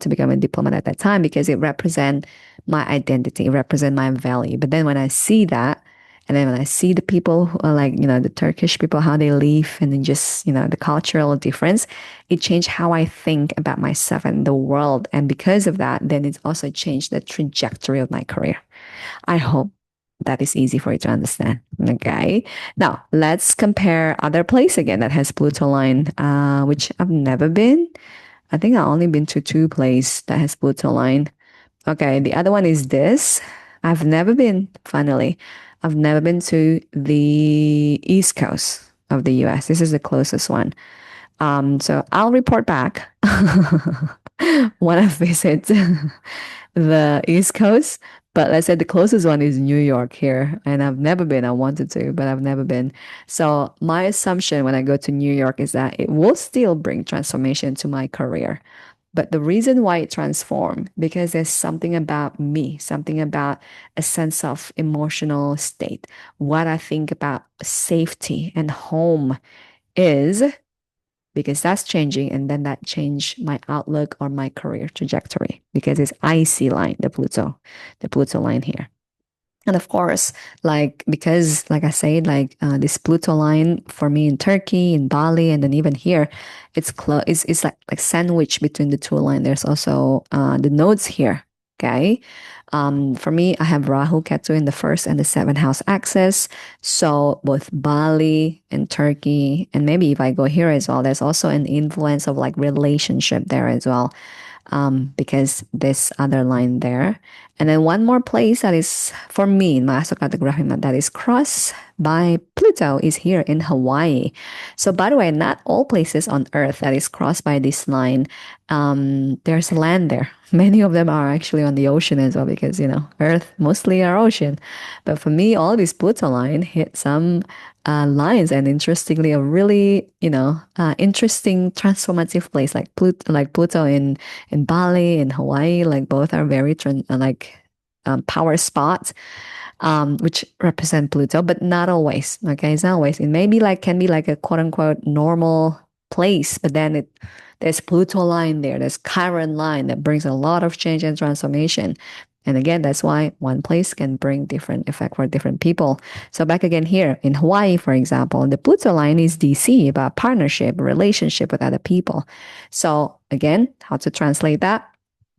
S1: become a diplomat at that time because it represent my identity, it represent my value. But then when I see that, and then when I see the people who are like, the Turkish people, how they live, and then just, the cultural difference, it changed how I think about myself and the world. And because of that, then it's also changed the trajectory of my career. I hope that is easy for you to understand. Okay. Now let's compare other place again that has Pluto line, which I've never been. I think I've only been to two places that has Pluto line. Okay. The other one is this. I've never been, finally. I've never been to the East Coast of the US. This is the closest one. So I'll report back when I visit the East Coast. But let's say the closest one is New York here. And I've never been. I wanted to, but I've never been. So my assumption when I go to New York is that it will still bring transformation to my career. But the reason why it transformed, because there's something about me, something about a sense of emotional state, what I think about safety and home is because that's changing, and then that changed my outlook on my career trajectory because it's icy line, the Pluto line here. And of course, because like I said, this Pluto line for me in Turkey, in Bali, and then even here, it's like sandwich between the two lines. There's also the nodes here. Okay. For me, I have Rahu Ketu in the first and the seventh house axis. So both Bali and Turkey, and maybe if I go here as well, there's also an influence of like relationship there as well, because this other line there. And then one more place that is for me in my astrocartography map that is crossed by Pluto is here in Hawaii. So by the way, not all places on Earth that is crossed by this line, there's land there. Many of them are actually on the ocean as well because, Earth mostly are ocean. But for me, all these Pluto line hit some lines, and interestingly, a really, interesting transformative place like Pluto in Bali, in Hawaii, like both are very power spots, which represent Pluto, but not always. Okay, it's not always. It maybe can be like a quote unquote normal place, but then there's Pluto line there, there's Chiron line that brings a lot of change and transformation. And again, that's why one place can bring different effect for different people. So back again here in Hawaii, for example, the Pluto line is DC, about partnership, relationship with other people. So again, how to translate that?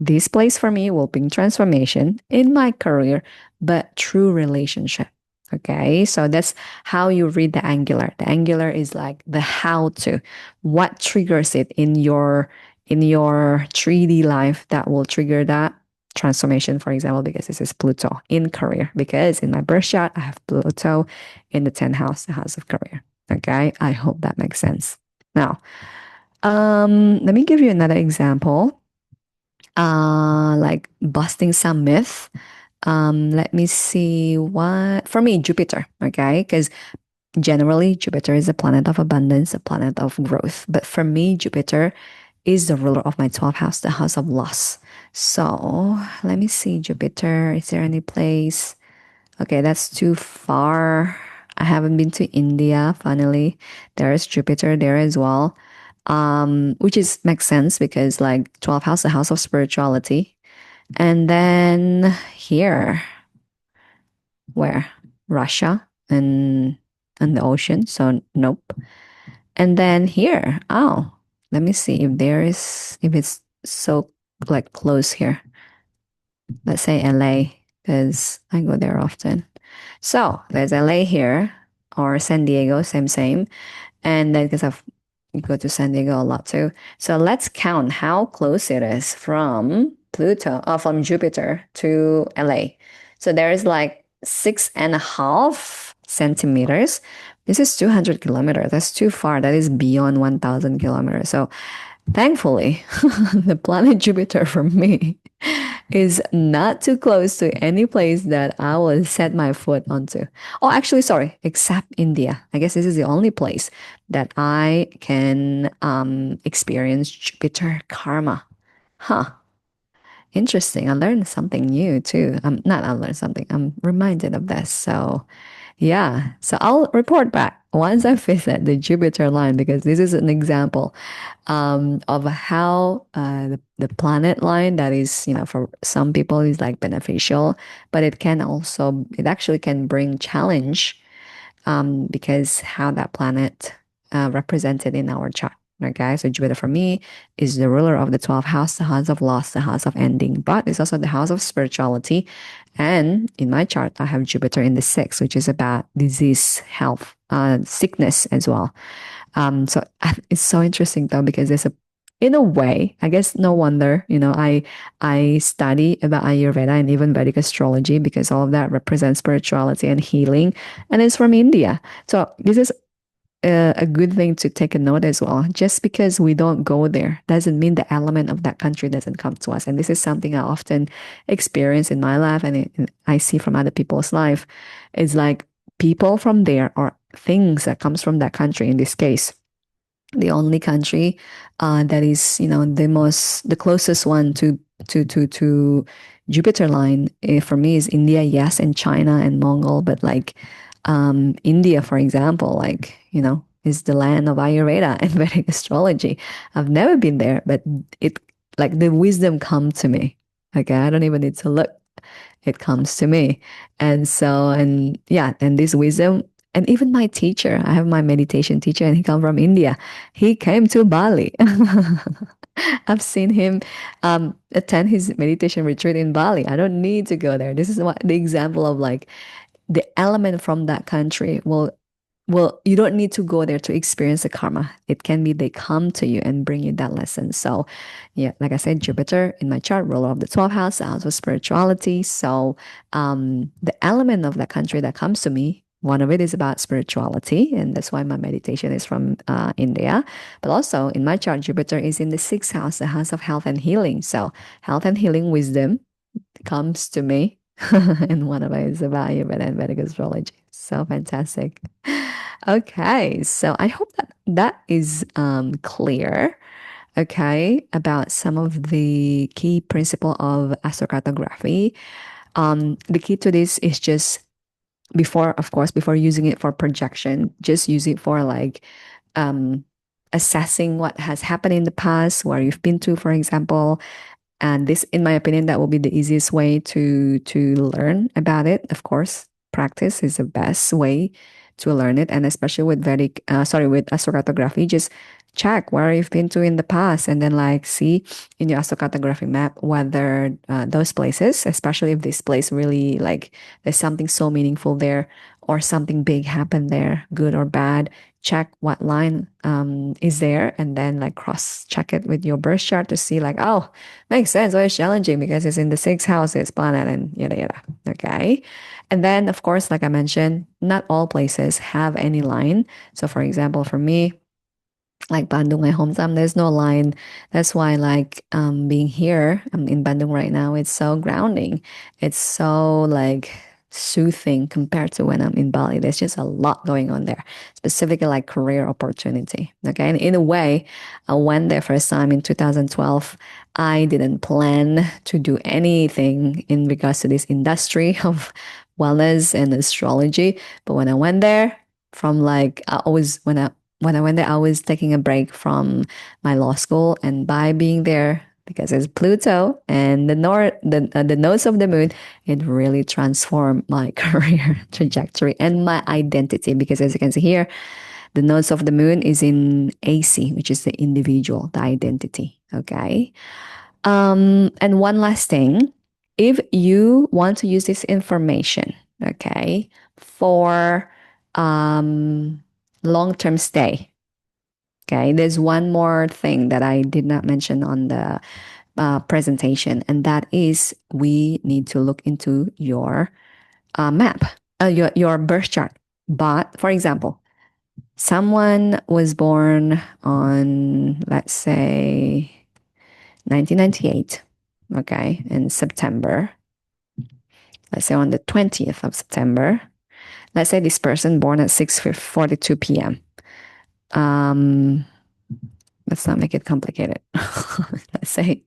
S1: This place for me will bring transformation in my career, but through relationship. Okay, so that's how you read the angular. The angular is like the how to, what triggers it in your 3D life that will trigger that transformation, for example, because this is Pluto in career. Because in my birth chart, I have Pluto in the 10th house, the house of career. Okay, I hope that makes sense. Now, let me give you another example. Like busting some myth. Let me see what for me, Jupiter, okay? Because generally Jupiter is a planet of abundance, a planet of growth. But for me, Jupiter is the ruler of my 12th house, the house of loss. So let me see, Jupiter. Is there any place? Okay, that's too far. I haven't been to India, finally. There is Jupiter there as well. Which is makes sense because like 12th house, the house of spirituality. And then here, where? Russia and the ocean. So nope. And then here, oh, let me see if it's so like close here. Let's say LA, because I go there often. So there's LA here or San Diego, same. And then because I've go to San Diego a lot too. So let's count how close it is from from Jupiter to LA. So there is like 6.5 centimeters. This is 200 kilometers. That's too far. That is beyond 1,000 kilometers. So thankfully, the planet Jupiter for me is not too close to any place that I will set my foot onto. Oh, actually, sorry, except India. I guess this is the only place that I can experience Jupiter karma. Huh. Interesting. I learned something new too. Not I learned something. I'm reminded of this. So yeah. So I'll report back once I visit the Jupiter line because this is an example of how the planet line that is, for some people is like beneficial, but it actually can bring challenge because how that planet represented in our chart. Okay, so Jupiter for me is the ruler of the 12th house, the house of loss, the house of ending, but it's also the house of spirituality. And in my chart, I have Jupiter in the sixth, which is about disease, health, sickness as well. So it's so interesting though because in a way, I guess no wonder, I study about Ayurveda and even Vedic astrology because all of that represents spirituality and healing, and it's from India. So this is a good thing to take a note as well. Just because we don't go there doesn't mean the element of that country doesn't come to us. And this is something I often experience in my life and I see from other people's life. It's like people from there or things that comes from that country in this case the only country that is the closest one to Jupiter line for me is India, yes, and China and Mongol, but like India, for example, like is the land of Ayurveda and Vedic astrology. I've never been there, but it like the wisdom come to me. Okay, I don't even need to look; it comes to me, and so and yeah, and this wisdom and even my teacher, I have my meditation teacher and he come from India. He came to Bali. I've seen him attend his meditation retreat in Bali. I don't need to go there. This is what the example of like the element from that country will you don't need to go there to experience the karma. It can be they come to you and bring you that lesson. So yeah, like I said, Jupiter in my chart, ruler of the 12th house, the house of spirituality. So the element of that country that comes to me, one of it is about spirituality, and that's why my meditation is from India. But also in my chart, Jupiter is in the sixth house, the house of health and healing. So health and healing wisdom comes to me. And one of it is about Ayurveda and Vedic astrology. So fantastic. Okay, so I hope that is clear. Okay, about some of the key principle of astrocartography. The key to this is just before using it for projection, just use it for like um, assessing what has happened in the past, where you've been to, for example, and this in my opinion that will be the easiest way to learn about it. Of course, practice is the best way to learn it, and especially with with astrocartography, just check where you've been to in the past and then like see in your astrocartography map whether those places, especially if this place really like there's something so meaningful there or something big happened there, good or bad, check what line is there and then like cross check it with your birth chart to see like, oh, makes sense. Well, it's challenging because it's in the sixth house, it's planet and yada yada. Okay. And then of course, like I mentioned, not all places have any line. So for example, for me, like Bandung, my hometown, there's no line. That's why like being here, I'm in Bandung right now, it's so grounding. It's so like soothing compared to when I'm in Bali. There's just a lot going on there, specifically like career opportunity. Okay. And in a way, I went there first time in 2012. I didn't plan to do anything in regards to this industry of wellness and astrology. But when I went there, from like I always when I went there, I was taking a break from my law school, and by being there, because it's Pluto and the nodes of the moon, it really transformed my career trajectory and my identity. Because as you can see here, the nodes of the moon is in AC, which is the individual, the identity. Okay. And one last thing, if you want to use this information, okay, for long-term stay, Okay, there's one more thing that I did not mention on the presentation, and that is we need to look into your map, your birth chart. But for example, someone was born on, let's say, 1998, okay, in September. Let's say on the 20th of September. Let's say this person born at 6:42 p.m. Let's not make it complicated. Let's say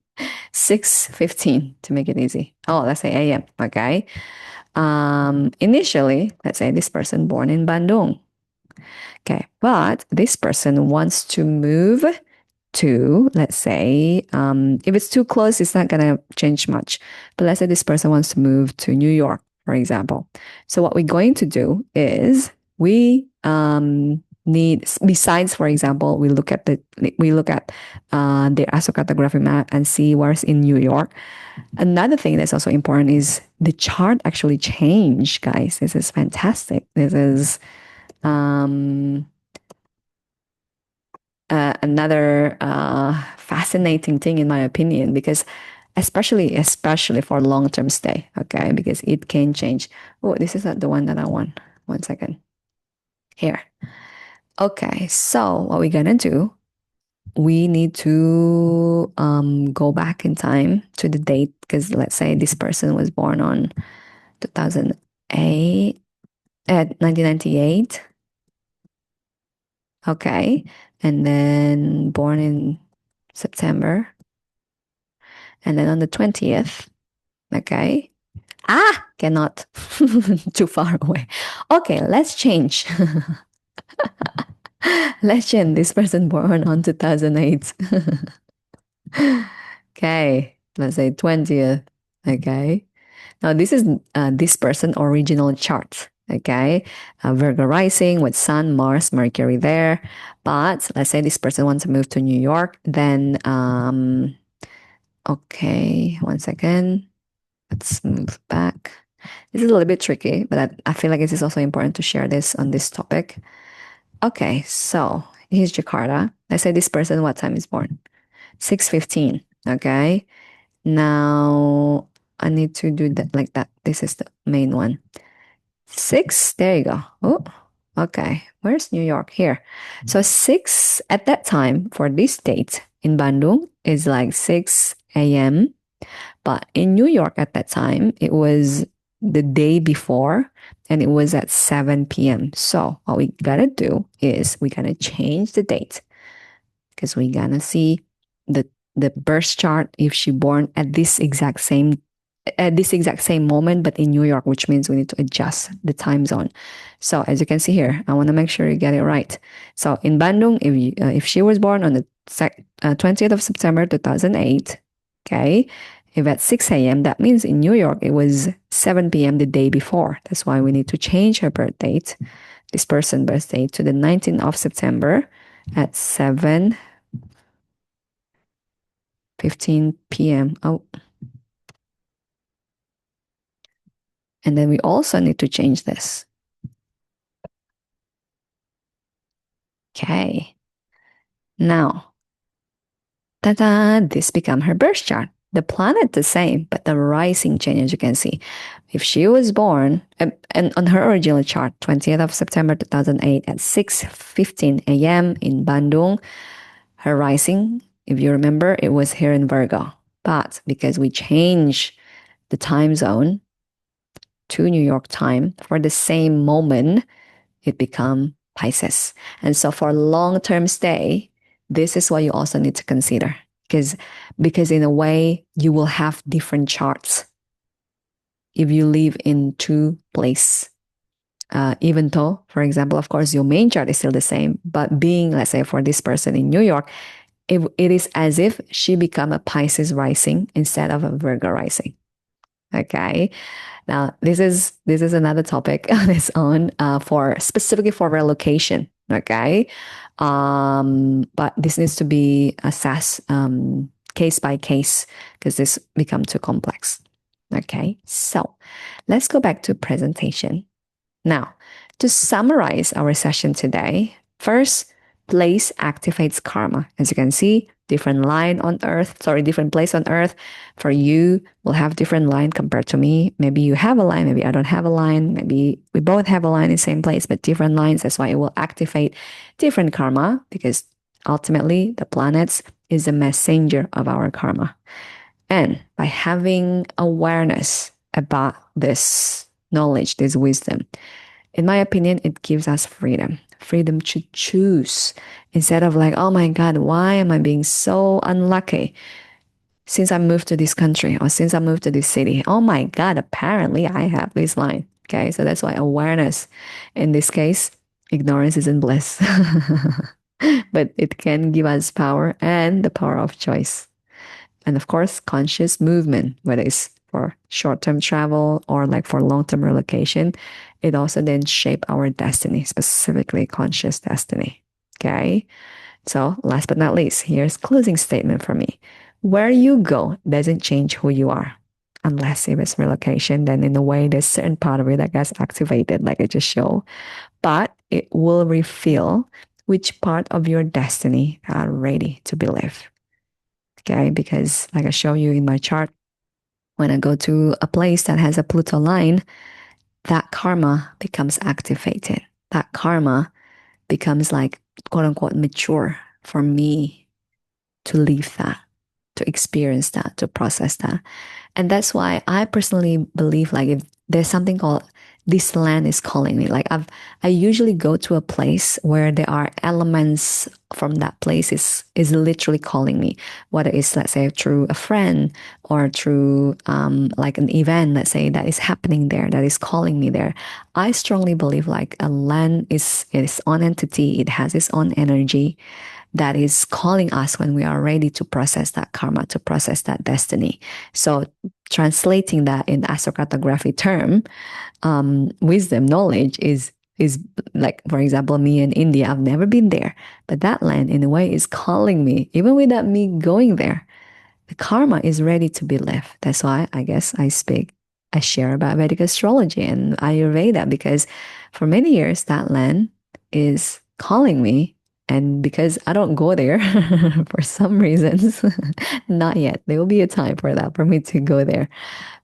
S1: 6:15 to make it easy. Oh, let's say a.m. Okay. Initially, let's say this person born in Bandung. Okay, but this person wants to move to, let's say, if it's too close, it's not gonna change much. But let's say this person wants to move to New York, for example. So what we're going to do is we need, besides, for example, we look at the Astrocartography map and see where's in New York. Another thing that's also important is the chart actually changed, guys. This is fantastic. This is another fascinating thing in my opinion, because especially for long-term stay, okay, because it can change. Oh, this is not the one that I want. 1 second. Here. Okay, so what we're gonna do, we need to go back in time to the date, because let's say this person was born on 2008 at 1998. Okay, and then born in September, and then on the 20th. Okay. Cannot. Too far away. Okay, let's change. Let's change this person born on 2008. Okay, let's say 20th. Okay. Now this is this person original chart. Okay, Virgo rising with Sun, Mars, Mercury there. But let's say this person wants to move to New York. Then, okay, 1 second. Let's move back. This is a little bit tricky, but I feel like it is also important to share this on this topic. Okay, so here's Jakarta. Let's say this person, what time is born? 6:15. Okay. Now I need to do that like that. This is the main one. 6. There you go. Oh, okay. Where's New York? Here. So 6 at that time for this date in Bandung is like 6 a.m. But in New York at that time, it was the day before and it was at 7 p.m. So what we gotta do is we gotta change the date, because we gotta see the birth chart if she born at this exact same moment, but in New York, which means we need to adjust the time zone. So as you can see here, I want to make sure you get it right. So in Bandung, if she was born on the 20th of September 2008, okay, if at 6 a.m., that means in New York it was 7 p.m. the day before. That's why we need to change her birth date, this person's birth date, to the 19th of September at 7:15 p.m. Oh. And then we also need to change this. Okay. Now, ta-da, this become her birth chart. The planet the same, but the rising change, as you can see. If she was born, and on her original chart, 20th of September 2008 at 6:15 a.m. in Bandung, her rising, if you remember, it was here in Virgo. But because we changed the time zone to New York time for the same moment, it become Pisces. And so for long-term stay, this is what you also need to consider, because in a way you will have different charts if you live in two places. Even though, for example, of course, your main chart is still the same, but being, let's say, for this person in New York, it is as if she become a Pisces rising instead of a Virgo rising. Okay. Now, this is another topic on its own, for specifically for relocation. Okay. But this needs to be assessed case by case, because this become too complex. Okay. So let's go back to presentation. Now, to summarize our session today, first, place activates karma. As you can see, different line on earth, sorry, different place on earth. For you, will have different line compared to me. Maybe you have a line, maybe I don't have a line. Maybe we both have a line in the same place, but different lines. That's why it will activate different karma, because ultimately the planets is a messenger of our karma. And by having awareness about this knowledge, this wisdom, in my opinion, it gives us freedom to choose instead of like, oh my God, why am I being so unlucky since I moved to this country or since I moved to this city? Oh my God, apparently I have this line. Okay, so that's why awareness, in this case, ignorance isn't bliss, but it can give us power and the power of choice. And of course, conscious movement, whether it's for short-term travel or like for long-term relocation, it also then shape our destiny, specifically conscious destiny. Okay. So last but not least, here's closing statement for me. Where you go doesn't change who you are. Unless if it's relocation, then in a way there's certain part of it that gets activated, like I just showed. But it will reveal which part of your destiny are ready to be lived. Okay, because like I show you in my chart, when I go to a place that has a Pluto line, that karma becomes activated. That karma becomes like quote unquote mature for me to live that, to experience that, to process that. And that's why I personally believe like if there's something called this land is calling me. Like I usually go to a place where there are elements from that place is literally calling me, whether it's let's say through a friend or through like an event, let's say that is happening there, that is calling me there. I strongly believe like a land is its own entity, it has its own energy that is calling us when we are ready to process that karma, to process that destiny. So translating that in astrocartography term, wisdom, knowledge is like, for example, me in India, I've never been there, but that land in a way is calling me, even without me going there. The karma is ready to be left. That's why I guess I share about Vedic astrology and Ayurveda, because for many years that land is calling me. And because I don't go there for some reasons, not yet. There will be a time for that, for me to go there.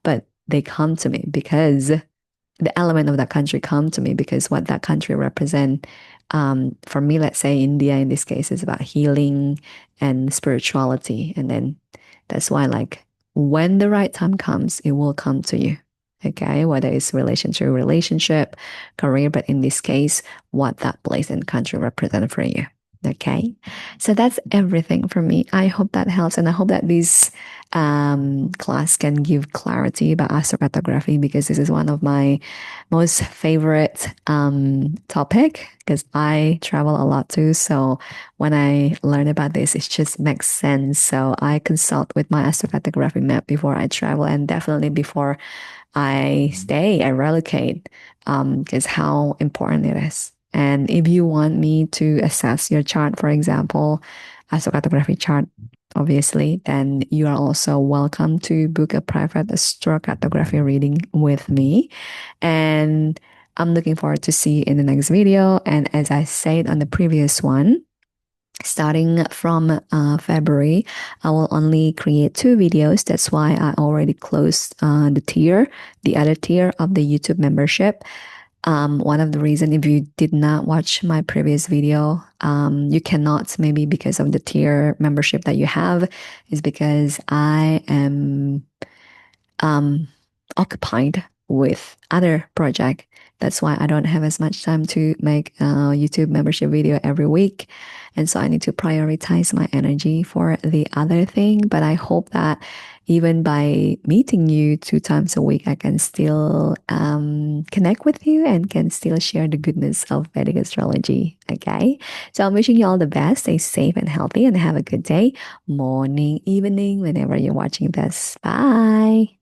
S1: But they come to me because the element of that country come to me because what that country represent. For me, let's say India in this case is about healing and spirituality, and then that's why like when the right time comes, it will come to you. Okay, whether it's relationship, career, but in this case, what that place and country represent for you. Okay, so that's everything for me. I hope that helps, and I hope that this class can give clarity about astrocartography, because this is one of my most favorite topic, because I travel a lot too. So when I learn about this, it just makes sense. So I consult with my astrocartography map before I travel, and definitely before I stay, I relocate, because how important it is. And if you want me to assess your chart, for example, astrocartography chart, obviously, then you are also welcome to book a private astrocartography reading with me. And I'm looking forward to see you in the next video. And as I said on the previous one, starting from February, I will only create 2 videos. That's why I already closed the other tier of the YouTube membership. One of the reasons, if you did not watch my previous video, you cannot, maybe because of the tier membership that you have, is because I am occupied with other project. That's why I don't have as much time to make a YouTube membership video every week. And so I need to prioritize my energy for the other thing. But I hope that even by meeting you 2 times a week, I can still connect with you and can still share the goodness of Vedic astrology. Okay. So I'm wishing you all the best. Stay safe and healthy and have a good day, morning, evening, whenever you're watching this. Bye.